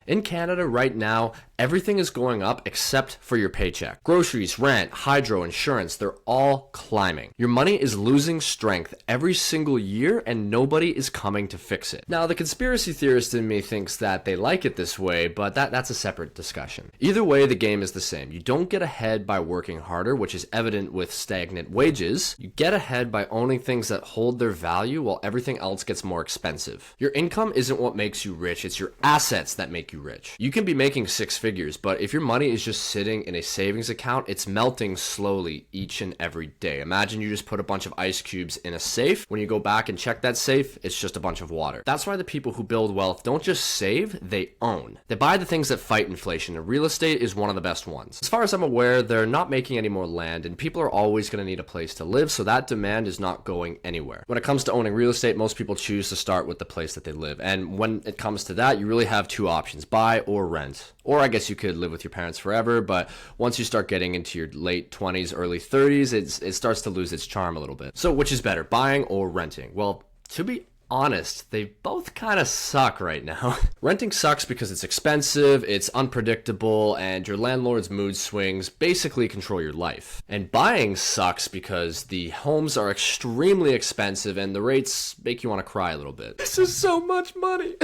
In Canada right now, everything is going up except for your paycheck. Groceries, rent, hydro, insurance, they're all climbing. Your money is losing strength every single year and nobody is coming to fix it. Now, the conspiracy theorist in me thinks that they like it this way, but that's a separate discussion. Either way, the game is the same. You don't get ahead by working harder, which is evident with stagnant wages. You get ahead by owning things that hold their value while everything else gets more expensive. Your income isn't what makes you rich, it's your assets that make you rich. You can be making six figures, but if your money is just sitting in a savings account, it's melting slowly each and every day. Imagine you just put a bunch of ice cubes in a safe. When you go back and check that safe, it's just a bunch of water. That's why the people who build wealth don't just save, they own. They buy the things that fight inflation, and real estate is one of the best ones. As far as I'm aware, they're not making any more land, and people are always going to need a place to live, so that demand is not going anywhere. When it comes to owning real estate, most people choose to start with the place that they live, and when it comes to that, you really have two options: buy or rent. Or I guess you could live with your parents forever, but once you start getting into your late 20s, early 30s, it starts to lose its charm a little bit. So which is better, buying or renting? Well, to be honest, they both kind of suck right now. Renting sucks because it's expensive, it's unpredictable, and your landlord's mood swings basically control your life. And buying sucks because the homes are extremely expensive and the rates make you want to cry a little bit. This is so much money.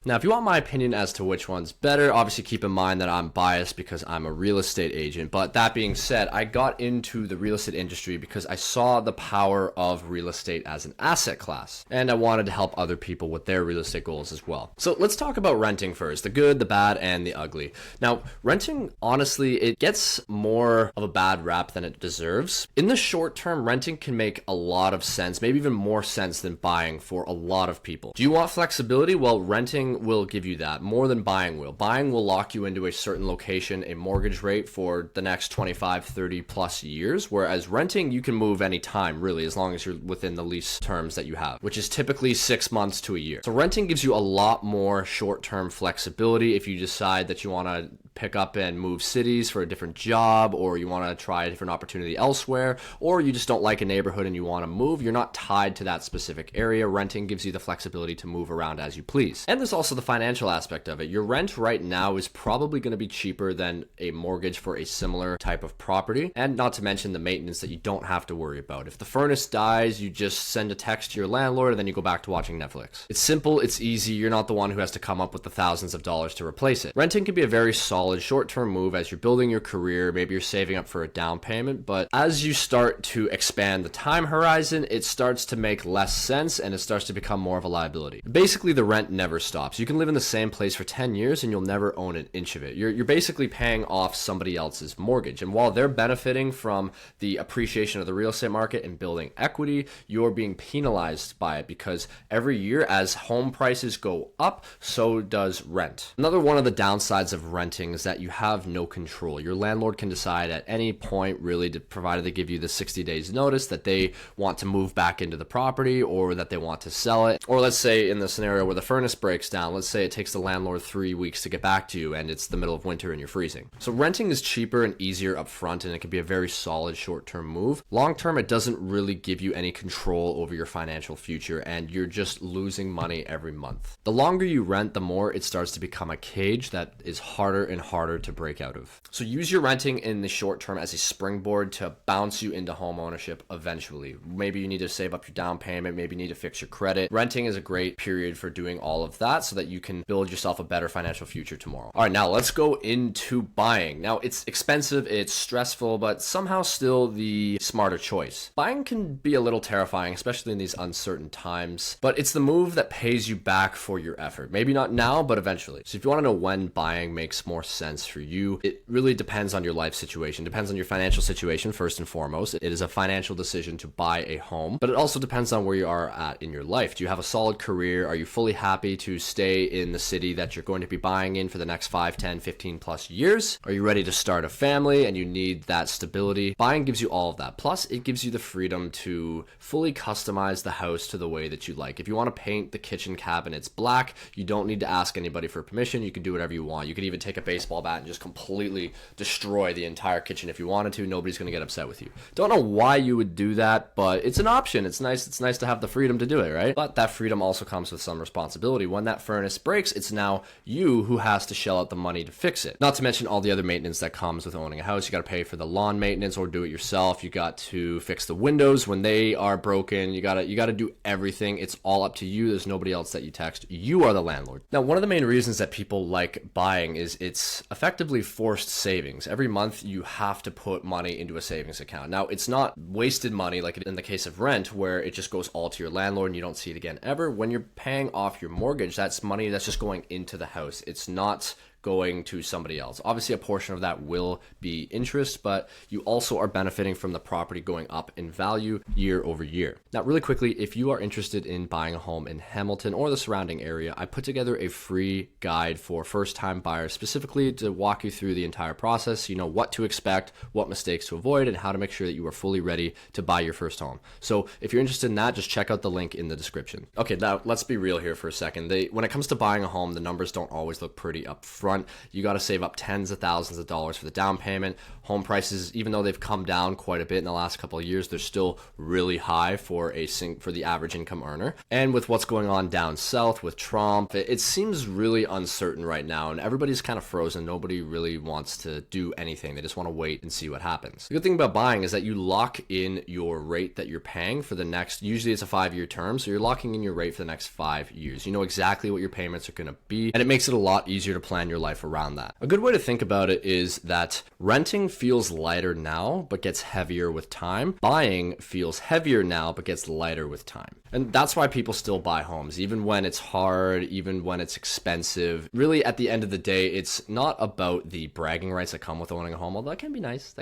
Now, if you want my opinion as to which one's better, obviously keep in mind that I'm biased because I'm a real estate agent. But that being said, I got into the real estate industry because I saw the power of real estate as an asset class. And I wanted to help other people with their real estate goals as well. So let's talk about renting first, the good, the bad, and the ugly. Now, renting, honestly, it gets more of a bad rap than it deserves. In the short term, renting can make a lot of sense, maybe even more sense than buying for a lot of people. Do you want flexibility? Well, renting will give you that more than buying will. Buying will lock you into a certain location, a mortgage rate for the next 25, 30 plus years, whereas renting, you can move anytime, really, as long as you're within the lease terms that you have, which is typically 6 months to a year. So renting gives you a lot more short-term flexibility if you decide that you want to pick up and move cities for a different job, or you want to try a different opportunity elsewhere, or you just don't like a neighborhood and you want to move. You're not tied to that specific area. Renting gives you the flexibility to move around as you please. And there's also the financial aspect of it. Your rent right now is probably going to be cheaper than a mortgage for a similar type of property, and not to mention the maintenance that you don't have to worry about. If the furnace dies, you just send a text to your landlord and then you go back to watching Netflix. It's simple, it's easy. You're not the one who has to come up with the thousands of dollars to replace it. Renting can be a very solid short-term move as you're building your career. Maybe you're saving up for a down payment, but as you start to expand the time horizon, it starts to make less sense and it starts to become more of a liability. Basically, the rent never stops. You can live in the same place for 10 years and you'll never own an inch of it. You're basically paying off somebody else's mortgage, and while they're benefiting from the appreciation of the real estate market and building equity, you're being penalized by it because every year as home prices go up, so does rent. Another one of the downsides of renting is that you have no control. Your landlord can decide at any point, really, provided they give you the 60 days notice, that they want to move back into the property or that they want to sell it. Or let's say in the scenario where the furnace breaks down, let's say it takes the landlord 3 weeks to get back to you and it's the middle of winter and you're freezing. So renting is cheaper and easier up front, and it can be a very solid short-term move. Long-term, it doesn't really give you any control over your financial future and you're just losing money every month. The longer you rent, the more it starts to become a cage that is harder and harder to break out of. So use your renting in the short term as a springboard to bounce you into home ownership eventually. Maybe you need to save up your down payment, maybe you need to fix your credit. Renting is a great period for doing all of that so that you can build yourself a better financial future tomorrow. All right, now let's go into buying. Now, it's expensive, it's stressful, but somehow still the smarter choice. Buying can be a little terrifying, especially in these uncertain times, but it's the move that pays you back for your effort. Maybe not now, but eventually. So if you want to know when buying makes more sense for you, it really depends on your life situation, depends on your financial situation first and foremost. It is a financial decision to buy a home, but it also depends on where you are at in your life. Do you have a solid career? Are you fully happy to stay in the city that you're going to be buying in for the next 5, 10, 15 plus years? Are you ready to start a family and you need that stability? Buying gives you all of that. Plus, it gives you the freedom to fully customize the house to the way that you like. If you want to paint the kitchen cabinets black, you don't need to ask anybody for permission. You can do whatever you want. You could even take a basic baseball bat and just completely destroy the entire kitchen if you wanted to. Nobody's going to get upset with you. Don't know why you would do that, but it's an option. It's nice to have the freedom to do it, right? But that freedom also comes with some responsibility. When that furnace breaks, it's now you who has to shell out the money to fix it. Not to mention all the other maintenance that comes with owning a house. You got to pay for the lawn maintenance or do it yourself. You got to fix the windows when they are broken. You got to do everything. It's all up to you. There's nobody else that you text. You are the landlord. Now, one of the main reasons that people like buying is it's effectively forced savings. Every month you have to put money into a savings account. Now, it's not wasted money like in the case of rent where it just goes all to your landlord and you don't see it again ever. When you're paying off your mortgage, that's money that's just going into the house. It's not going to somebody else. Obviously, a portion of that will be interest, but you also are benefiting from the property going up in value year over year. Now, really quickly, if you are interested in buying a home in Hamilton or the surrounding area, I put together a free guide for first-time buyers specifically to walk you through the entire process. So you know what to expect, what mistakes to avoid, and how to make sure that you are fully ready to buy your first home. So if you're interested in that, just check out the link in the description. Okay, now let's be real here for a second. When it comes to buying a home, the numbers don't always look pretty up front. You got to save up tens of thousands of dollars for the down payment. Home prices, even though they've come down quite a bit in the last couple of years, they're still really high for the average income earner. And with what's going on down south with Trump, it seems really uncertain right now, and everybody's kind of frozen. Nobody really wants to do anything. They just want to wait and see what happens. The good thing about buying is that you lock in your rate that you're paying for the next, usually it's a 5-year term, so you're locking in your rate for the next 5 years. You know exactly what your payments are going to be, and it makes it a lot easier to plan your life around that. A good way to think about it is that renting feels lighter now but gets heavier with time. Buying feels heavier now but gets lighter with time. And that's why people still buy homes, even when it's hard, even when it's expensive. Really, at the end of the day, it's not about the bragging rights that come with owning a home, although that can be nice.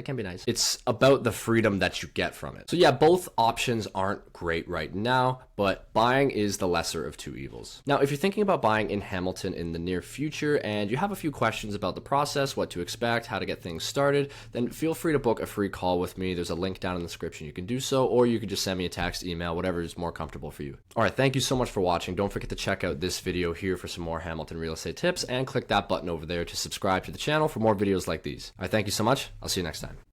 It's about the freedom that you get from it. So yeah, both options aren't great right now, but buying is the lesser of two evils. Now, if you're thinking about buying in Hamilton in the near future and you have a few questions about the process, what to expect, how to get things started, then feel free to book a free call with me. There's a link down in the description. You can do so, or you can just send me a text, email, whatever is more comfortable for you. All right, thank you so much for watching. Don't forget to check out this video here for some more Hamilton real estate tips and click that button over there to subscribe to the channel for more videos like these. All right, thank you so much. I'll see you next time.